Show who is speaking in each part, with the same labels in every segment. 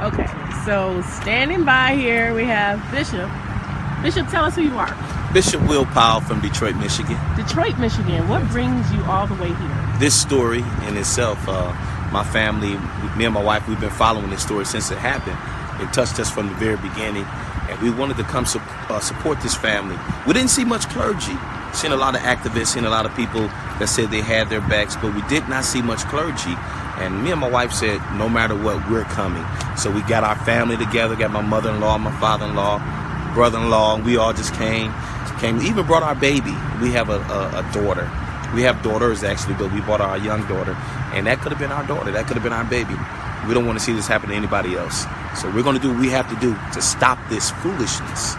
Speaker 1: Okay, so standing by here we have Bishop. Bishop, tell us who you are.
Speaker 2: Bishop Will Powell from Detroit, Michigan.
Speaker 1: Detroit, Michigan. What brings you all the way here?
Speaker 2: This story in itself, my family, me and my wife, we've been following this story since it happened. It touched us from the very beginning, and we wanted to come support this family. We didn't see much clergy. Seen a lot of activists, seen a lot of people that said they had their backs, but we did not see much clergy. And me and my wife said, no matter what, we're coming. So we got our family together, got my mother-in-law, my father-in-law, brother-in-law, and we all just came. We even brought our baby. We have a daughter. We have daughters, actually, but we brought our young daughter. And that could have been our daughter. That could have been our baby. We don't want to see this happen to anybody else. So we're going to do what we have to do to stop this foolishness.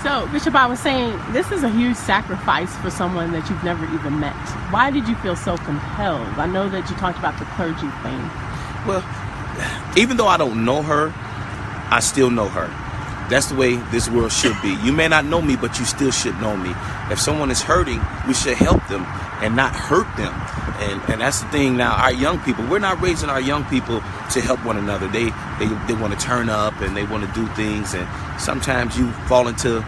Speaker 1: So, Bishop, I was saying, this is a huge sacrifice for someone that you've never even met. Why did you feel so compelled? I know that you talked about the clergy thing.
Speaker 2: Well, even though I don't know her, I still know her. That's the way this world should be. You may not know me, but you still should know me. If someone is hurting, we should help them and not hurt them. And that's the thing now, our young people, we're not raising our young people to help one another. They want to turn up and they want to do things, and sometimes you fall into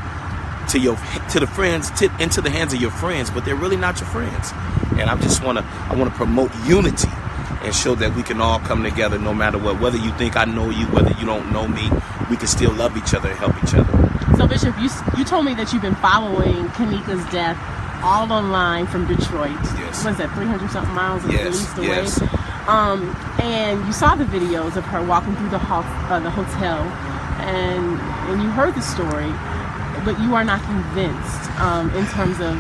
Speaker 2: the hands of your friends, but they're really not your friends. And I want to promote unity and show that we can all come together no matter what. Whether you think I know you, whether you don't know me, we can still love each other and help each other.
Speaker 1: So Bishop, you told me that you've been following Kenneka's death all online from Detroit.
Speaker 2: Yes.
Speaker 1: What is that, 300-something miles at least away?
Speaker 2: Yes.
Speaker 1: And you saw the videos of her walking through the hotel, and you heard the story, but you are not convinced in terms of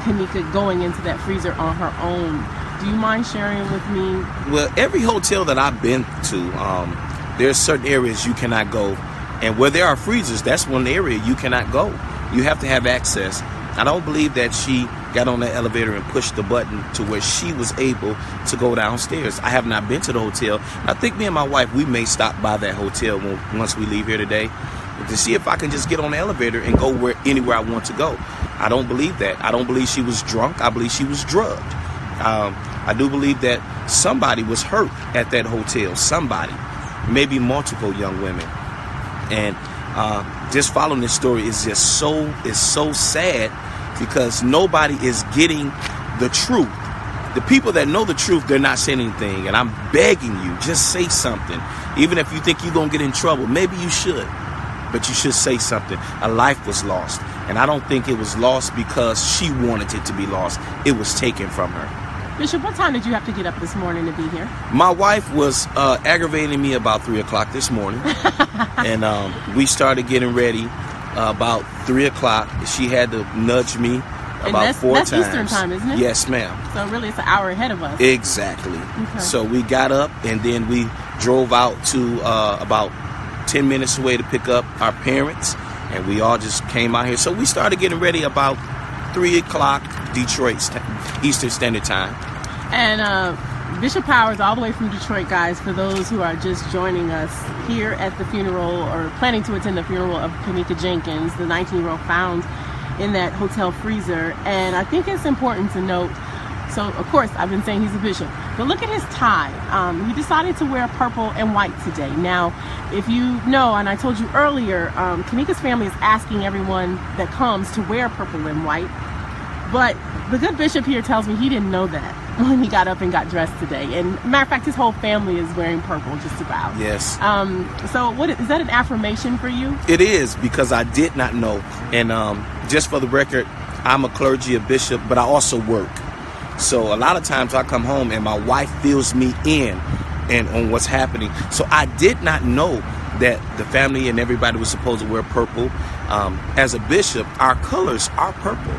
Speaker 1: Kenneka going into that freezer on her own. Do you mind sharing with me?
Speaker 2: Well, every hotel that I've been to, there's certain areas you cannot go. And where there are freezers, that's one area you cannot go. You have to have access. I don't believe that she got on the elevator and pushed the button to where she was able to go downstairs. I have not been to the hotel. I think me and my wife, we may stop by that hotel once we leave here today to see if I can just get on the elevator and go anywhere I want to go. I don't believe that. I don't believe she was drunk. I believe she was drugged. I do believe that somebody was hurt at that hotel. Somebody, maybe multiple young women. And just following this story is just so sad, because nobody is getting the truth. The people that know the truth, they're not saying anything. And I'm begging you, just say something. Even if you think you're going to get in trouble, maybe you should. But you should say something. A life was lost. And I don't think it was lost because she wanted it to be lost. It was taken from her.
Speaker 1: Bishop, what time did you have to get up this morning to be here?
Speaker 2: My wife was aggravating me about 3 o'clock this morning. And we started getting ready about 3 o'clock. She had to nudge me about four times.
Speaker 1: That's Eastern time, isn't it?
Speaker 2: Yes, ma'am.
Speaker 1: So really it's an hour ahead of us.
Speaker 2: Exactly.
Speaker 1: Okay.
Speaker 2: So we got up and then we drove out to about 10 minutes away to pick up our parents. And we all just came out here. So we started getting ready about 3 o'clock Detroit Eastern Standard Time.
Speaker 1: And Bishop Powers, all the way from Detroit, guys, for those who are just joining us here at the funeral or planning to attend the funeral of Kenneka Jenkins, the 19-year-old found in that hotel freezer. And I think it's important to note, so of course I've been saying he's a bishop, but look at his tie. He decided to wear purple and white today. Now, if you know, and I told you earlier, Kenneka's family is asking everyone that comes to wear purple and white, but the good bishop here tells me he didn't know that when he got up and got dressed today. And matter of fact, his whole family is wearing purple just about.
Speaker 2: Yes.
Speaker 1: So what is that, an affirmation for you?
Speaker 2: It is, because I did not know. And just for the record, I'm a clergy, a bishop, but I also work. So a lot of times I come home and my wife fills me in and on what's happening. So I did not know that the family and everybody was supposed to wear purple. As a bishop, our colors are purple.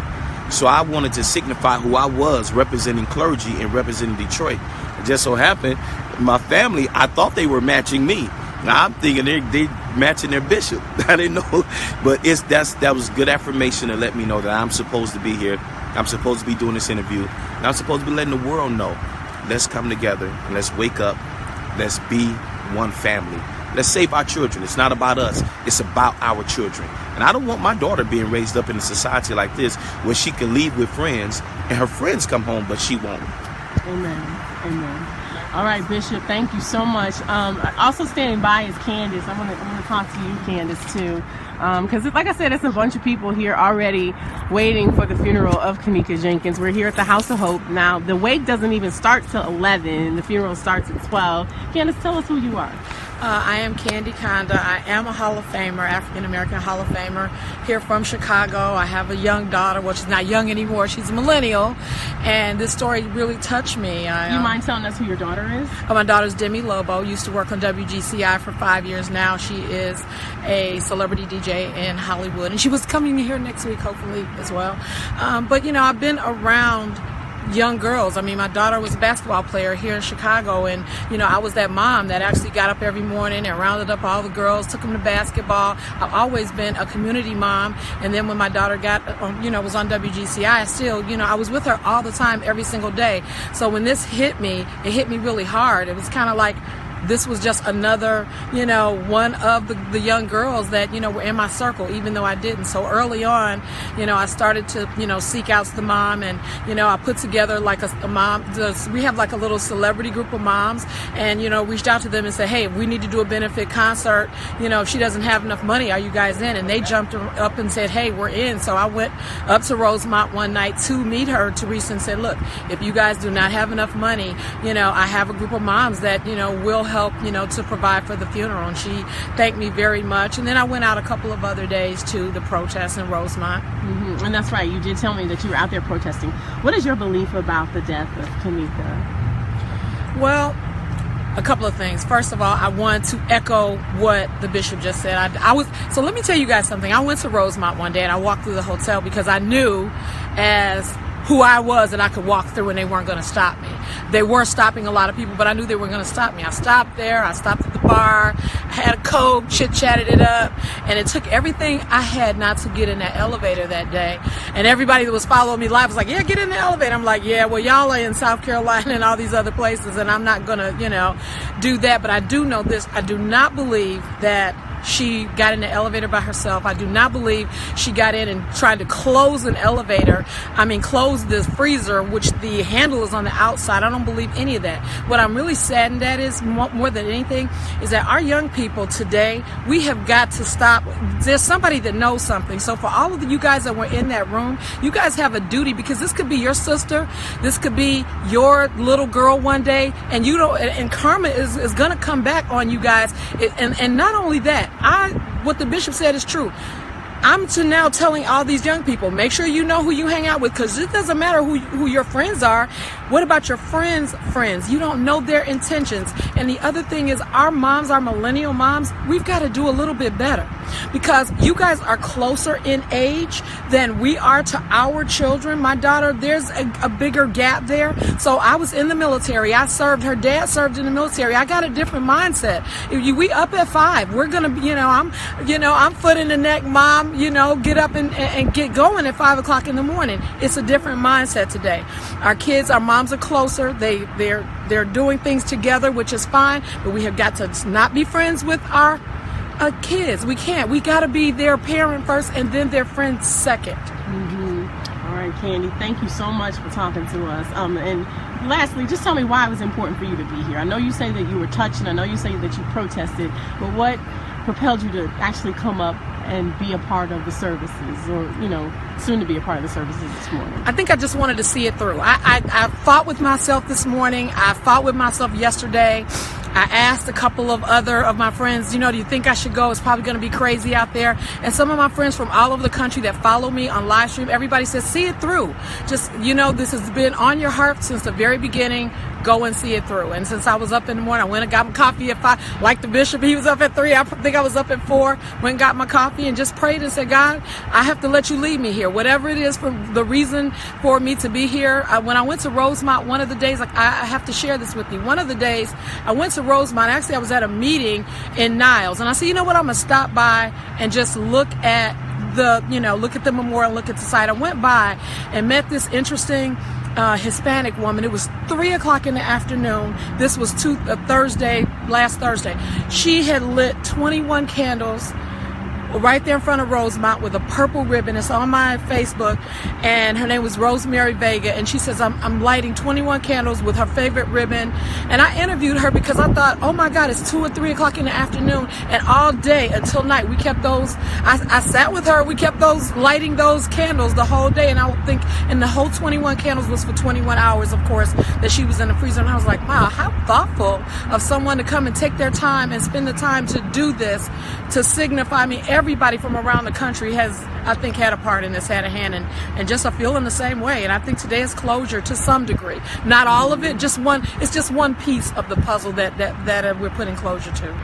Speaker 2: So I wanted to signify who I was, representing clergy and representing Detroit. It just so happened, my family, I thought they were matching me. Now I'm thinking they matching their bishop. I didn't know, but that was good affirmation to let me know that I'm supposed to be here. I'm supposed to be doing this interview. And I'm supposed to be letting the world know. Let's come together and let's wake up. Let's be one family. Let's save our children. It's not about us. It's about our children. And I don't want my daughter being raised up in a society like this where she can leave with friends and her friends come home, but she won't.
Speaker 1: Amen. Amen. All right, Bishop, thank you so much. Also standing by is Candace. I'm gonna talk to you, Candace, too. Because like I said, it's a bunch of people here already waiting for the funeral of Kenneka Jenkins. We're here at the House of Hope. Now, the wake doesn't even start till 11. The funeral starts at 12. Candace, tell us who you are.
Speaker 3: I am Candy Conda. I am a Hall of Famer, African-American Hall of Famer, here from Chicago. I have a young daughter. Well, she's not young anymore. She's a millennial. And this story really touched me.
Speaker 1: You mind telling us who your daughter is?
Speaker 3: My daughter's Demi Lobo. Used to work on WGCI for 5 years now. She is a celebrity DJ in Hollywood. And she was coming here next week, hopefully, as well. But, you know, I've been around young girls. I mean, my daughter was a basketball player here in Chicago, and you know, I was that mom that actually got up every morning and rounded up all the girls, took them to basketball. I've always been a community mom. And then when my daughter got, you know, was on WGCI, I still, you know, I was with her all the time, every single day. So when this hit me, it hit me really hard. It was kind of like this was just another, you know, one of the young girls that, you know, were in my circle, even though I didn't. So early on, you know, I started to, you know, seek out the mom, and, you know, I put together like a mom, we have like a little celebrity group of moms, and, you know, reached out to them and said, hey, we need to do a benefit concert. You know, if she doesn't have enough money, are you guys in? And they jumped up and said, hey, we're in. So I went up to Rosemont one night to meet her, Teresa, and said, look, if you guys do not have enough money, you know, I have a group of moms that, you know, will help, you know, to provide for the funeral. And she thanked me very much. And then I went out a couple of other days to the protest in Rosemont.
Speaker 1: Mm-hmm. And that's right, you did tell me that you were out there protesting. What is your belief about the death of Kenneka?
Speaker 3: Well, a couple of things. First of all, I want to echo what the bishop just said. So let me tell you guys something. I went to Rosemont one day and I walked through the hotel because I knew as who I was that I could walk through and they weren't going to stop me. They were stopping a lot of people, but I knew they weren't going to stop me. I stopped there. I stopped at the bar. I had a Coke, chit-chatted it up, and it took everything I had not to get in that elevator that day. And everybody that was following me live was like, yeah, get in the elevator. I'm like, yeah, well, y'all are in South Carolina and all these other places, and I'm not going to, you know, do that. But I do know this. I do not believe that she got in the elevator by herself. I do not believe she got in and tried to close an elevator. I mean, close the freezer, which the handle is on the outside. I don't believe any of that. What I'm really saddened at is, more than anything, is that our young people today, we have got to stop. There's somebody that knows something. So for all of you guys that were in that room, you guys have a duty, because this could be your sister. This could be your little girl one day, and you don't, and karma is going to come back on you guys. And not only that, what the bishop said is true. I'm to now telling all these young people, make sure you know who you hang out with, because it doesn't matter who your friends are. What about your friends' friends? You don't know their intentions. And the other thing is, our moms, our millennial moms, we've got to do a little bit better, because you guys are closer in age than we are to our children. My daughter, there's a bigger gap there. So I was in the military. I served. Her dad served in the military. I got a different mindset. We up at 5. We're gonna, I'm foot in the neck, mom. Get up and get going at 5 o'clock in the morning. It's a different mindset today. Our kids, our moms are closer. They're doing things together, which is fine. But we have got to not be friends with our kids. We can't. We got to be their parent first and then their friend second.
Speaker 1: Mm-hmm. All right, Candy, thank you so much for talking to us. And lastly, just tell me why it was important for you to be here. I know you say that you were touched, and I know you say that you protested, but what propelled you to actually come up and be a part of the services, or soon to be a part of the services this morning?
Speaker 3: I think I just wanted to see it through. I fought with myself this morning. I fought with myself yesterday. I asked a couple of other of my friends, do you think I should go? It's probably going to be crazy out there. And some of my friends from all over the country that follow me on live stream, everybody says, see it through. Just, this has been on your heart since the very beginning. Go and see it through. And since I was up in the morning, I went and got my coffee at 5. Like the bishop, he was up at 3. I think I was up at 4. Went and got my coffee and just prayed and said, God, I have to let you lead me here. Whatever it is for the reason for me to be here. When I went to Rosemont, one of the days, I have to share this with you. One of the days I went to Rosemont, actually I was at a meeting in Niles. And I said, you know what, I'm going to stop by and just look at the memorial, look at the site. I went by and met this interesting Hispanic woman. It was 3 o'clock in the afternoon. This was last Thursday. She had lit 21 candles right there in front of Rosemont with a purple ribbon. It's on my Facebook, and her name was Rosemary Vega, and she says, I'm lighting 21 candles with her favorite ribbon. And I interviewed her because I thought, oh my God, it's 2 or 3 o'clock in the afternoon, and all day until night we kept those. I sat with her, we kept those, lighting those candles the whole day, and I would think, and the whole 21 candles was for 21 hours, of course, that she was in the freezer. And I was like, wow, how thoughtful of someone to come and take their time and spend the time to do this, to signify. I mean, everybody from around the country has, I think, had a part in this, had a hand, and just are feeling the same way. And I think today is closure to some degree. Not all of it, just one. It's just one piece of the puzzle that we're putting closure to.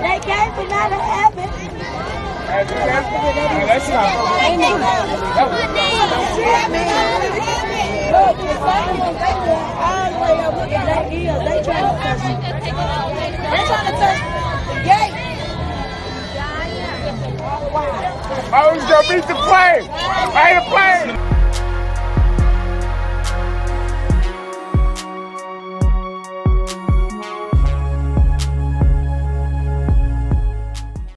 Speaker 4: They came from out of heaven.
Speaker 5: That's not.
Speaker 4: Look, the Zions, they were all the way up looking at that hill. They trying to touch it. They're trying to touch the gate.
Speaker 5: I was gonna beat the plane. I ain't a plane.